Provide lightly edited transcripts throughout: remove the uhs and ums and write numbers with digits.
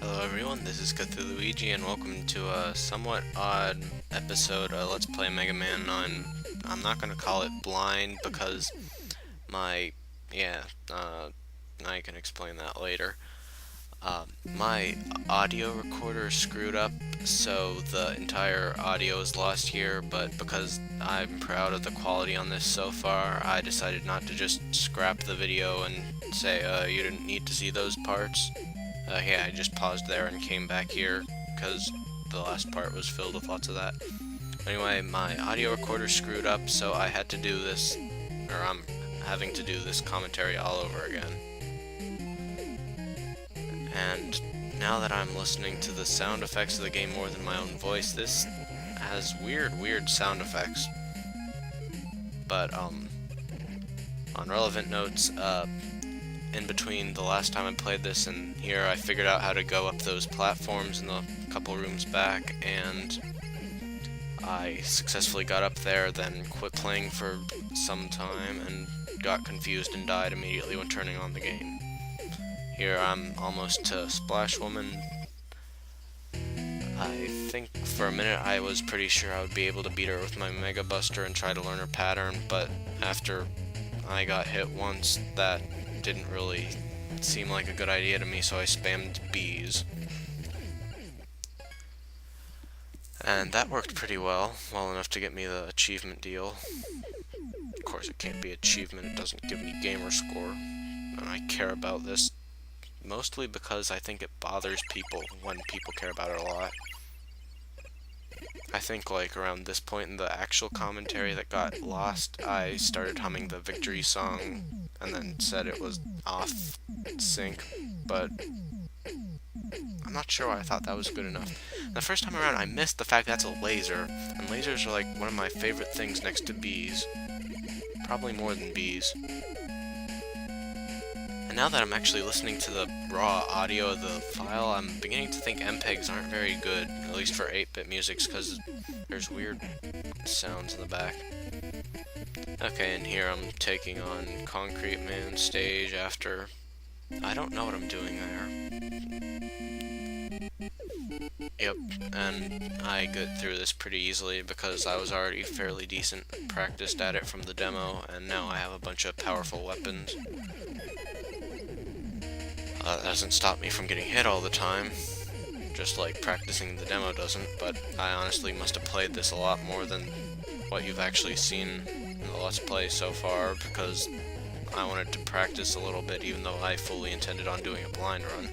Hello everyone, this is Cthulhuigi and welcome to a somewhat odd episode of Let's Play Mega Man on, I'm not going to call it blind because my, yeah, I can explain that later. My audio recorder screwed up, so the entire audio is lost here, but because I'm proud of the quality on this so far, I decided not to just scrap the video and say, you didn't need to see those parts. Yeah, I just paused there and came back here, because the last part was filled with lots of that. Anyway, my audio recorder screwed up, so I had to do this, or I'm having to do this commentary all over again. And now that I'm listening to the sound effects of the game more than my own voice, this has weird sound effects. But, on relevant notes, in between the last time I played this and here, I figured out how to go up those platforms in the couple rooms back, and I successfully got up there, then quit playing for some time, and got confused and died immediately when turning on the game. Here I'm almost to Splash Woman. I think for a minute I was pretty sure I would be able to beat her with my Mega Buster and try to learn her pattern, but after I got hit once, that didn't really seem like a good idea to me, so I spammed bees. And that worked pretty well enough to get me the achievement deal. Of course, it can't be achievement, it doesn't give me gamer score, and I care about this mostly because I think it bothers people when people care about it a lot. I think like around this point in the actual commentary that got lost, I started humming the victory song and then said it was off sync, but I'm not sure why I thought that was good enough. The first time around I missed the fact that's a laser, and lasers are like one of my favorite things next to bees. Probably more than bees. And now that I'm actually listening to the raw audio of the file, I'm beginning to think MPEGs aren't very good, at least for 8-bit musics, because there's weird sounds in the back. Okay, and here I'm taking on Concrete Man stage after... I don't know what I'm doing there. Yep, and I get through this pretty easily because I was already fairly decent practiced at it from the demo, and now I have a bunch of powerful weapons. That doesn't stop me from getting hit all the time, just like practicing the demo doesn't, but I honestly must have played this a lot more than what you've actually seen in the Let's Play so far, because I wanted to practice a little bit even though I fully intended on doing a blind run.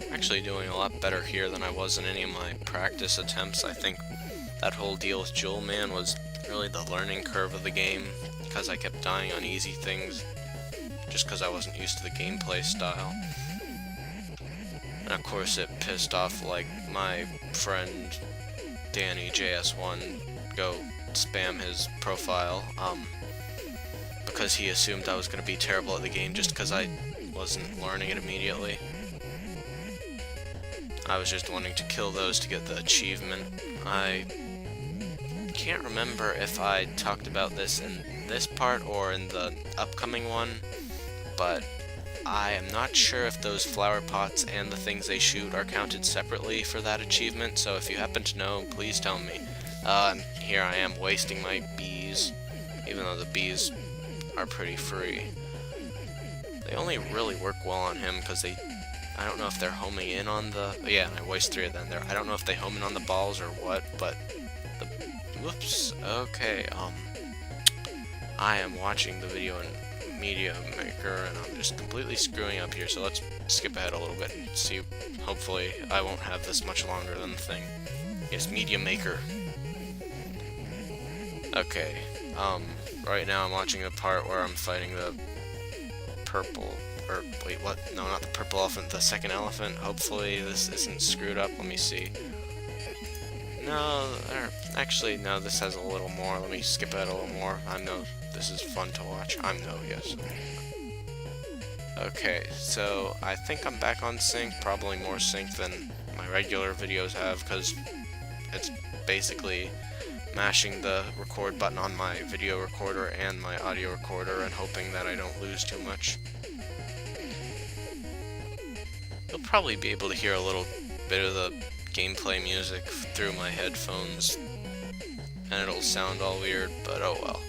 I'm actually doing a lot better here than I was in any of my practice attempts. I think that whole deal with Jewel Man was really the learning curve of the game, because I kept dying on easy things just because I wasn't used to the gameplay style. And of course it pissed off like my friend Danny JS1 go spam his profile because he assumed I was going to be terrible at the game just because I wasn't learning it immediately. I was just wanting to kill those to get the achievement. I can't remember if I talked about this in this part or in the upcoming one, but I am not sure if those flower pots and the things they shoot are counted separately for that achievement, so if you happen to know, please tell me. Here I am wasting my bees, even though the bees are pretty free. They only really work well on him because I don't know if they're homing in on the... Yeah, and I waste 3 of them there. I don't know if they home in on the balls or what, but... Whoops, okay, I am watching the video in Media Maker, and I'm just completely screwing up here, so let's skip ahead a little bit and see. Hopefully I won't have this much longer than the thing. Yes, Media Maker. Okay, right now I'm watching the part where I'm fighting the purple, or wait, what? No, not the purple elephant, the second elephant. Hopefully this isn't screwed up. Let me see. No, actually, no, this has a little more. Let me skip ahead a little more. I know this is fun to watch. Yes. Okay, so I think I'm back on sync, probably more sync than my regular videos have, because it's basically mashing the record button on my video recorder and my audio recorder and hoping that I don't lose too much. You'll probably be able to hear a little bit of the gameplay music through my headphones, and it'll sound all weird, but oh well.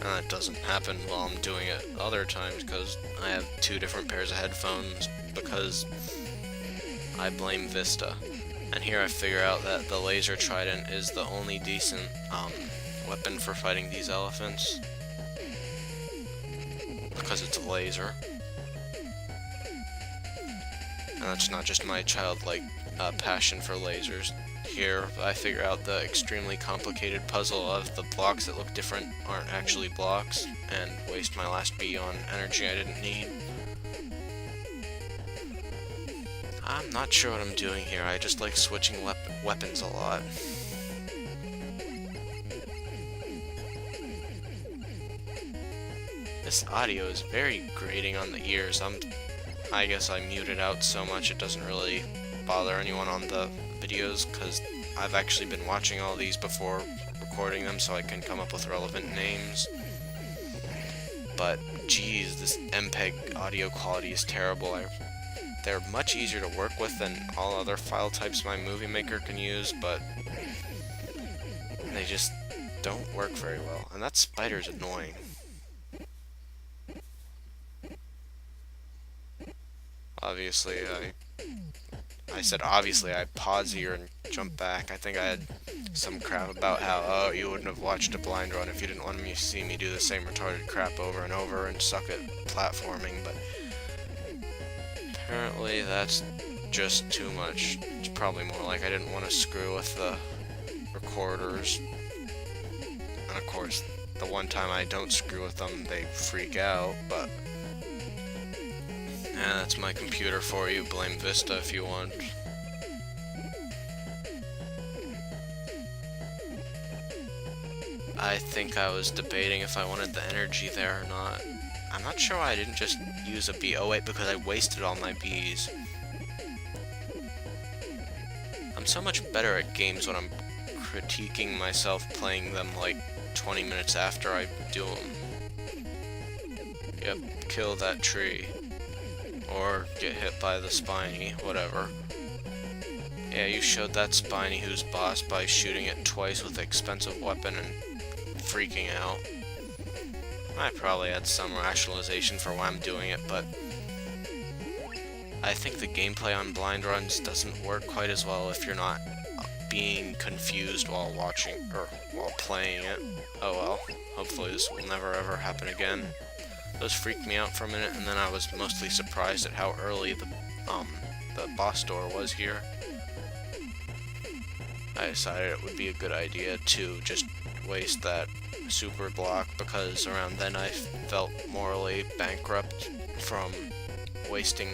And that doesn't happen while I'm doing it other times, because I have two different pairs of headphones, because I blame Vista. And here I figure out that the laser trident is the only decent weapon for fighting these elephants, because it's a laser. And that's not just my childlike passion for lasers. Here, I figure out the extremely complicated puzzle of the blocks that look different aren't actually blocks, and waste my last B on energy I didn't need. I'm not sure what I'm doing here, I just like switching weapons a lot. This audio is very grating on the ears. I guess I mute it out so much it doesn't really bother anyone on the videos, because I've actually been watching all these before recording them so I can come up with relevant names. But geez, this MPEG audio quality is terrible. They're much easier to work with than all other file types my Movie Maker can use, but they just don't work very well. And that spider's annoying. Obviously, I said obviously, I pause here and jump back. I think I had some crap about how, oh, you wouldn't have watched a blind run if you didn't want me to see me do the same retarded crap over and over and suck at platforming, but apparently that's just too much. It's probably more like I didn't want to screw with the recorders. And of course, the one time I don't screw with them, they freak out, but yeah, that's my computer for you. Blame Vista if you want. I think I was debating if I wanted the energy there or not. I'm not sure why I didn't just use a B. Oh wait, because I wasted all my Bs. I'm so much better at games when I'm critiquing myself playing them like 20 minutes after I do them. Yep, kill that tree. Or get hit by the Spiny, whatever. Yeah, you showed that Spiny who's boss by shooting it twice with an expensive weapon and freaking out. I probably had some rationalization for why I'm doing it, but I think the gameplay on blind runs doesn't work quite as well if you're not being confused while watching or while playing it. Oh well, hopefully this will never ever happen again. Those freaked me out for a minute, and then I was mostly surprised at how early the boss door was here. I decided it would be a good idea to just waste that super block, because around then I felt morally bankrupt from wasting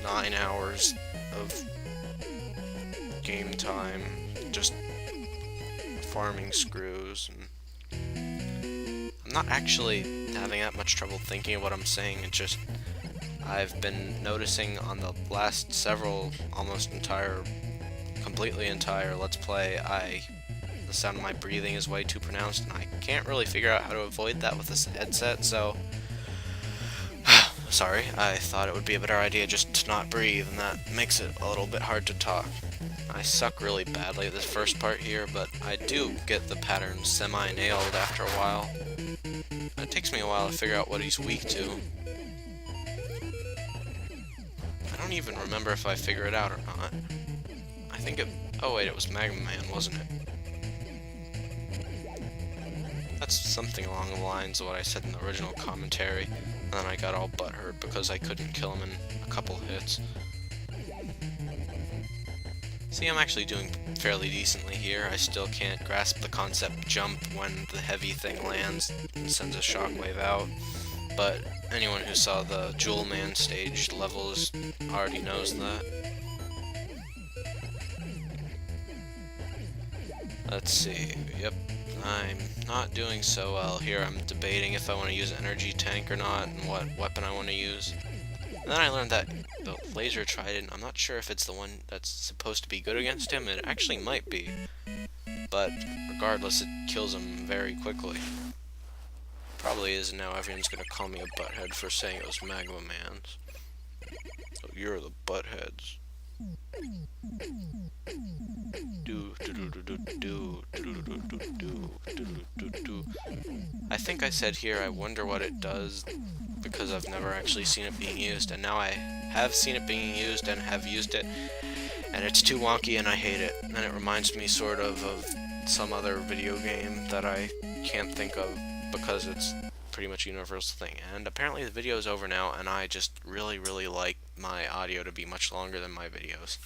9 hours of game time just farming screws. And I'm not actually having that much trouble thinking of what I'm saying, it's just I've been noticing on the last several completely entire Let's Play, the sound of my breathing is way too pronounced, and I can't really figure out how to avoid that with this headset, so sorry, I thought it would be a better idea just to not breathe, and that makes it a little bit hard to talk. I suck really badly at this first part here, but I do get the pattern semi-nailed after a while. It takes me a while to figure out what he's weak to. I don't even remember if I figure it out or not. I think it... oh wait, it was Magma Man, wasn't it? That's something along the lines of what I said in the original commentary, and then I got all butthurt because I couldn't kill him in a couple hits. See, I'm actually doing fairly decently here. I still can't grasp the concept jump when the heavy thing lands and sends a shockwave out, but anyone who saw the Jewel Man stage levels already knows that. Let's see, yep, I'm not doing so well here. I'm debating if I want to use an energy tank or not, and what weapon I want to use. And then I learned that the laser trident, I'm not sure if it's the one that's supposed to be good against him. It actually might be. but regardless, it kills him very quickly. Probably is, now everyone's gonna call me a butthead for saying it was Magma Man's. So you're the buttheads. I think I said here, I wonder what it does, because I've never actually seen it being used, and now I have seen it being used and have used it, and it's too wonky and I hate it. And it reminds me sort of some other video game that I can't think of because it's pretty much a universal thing. And apparently the video is over now, and I just really like my audio to be much longer than my videos.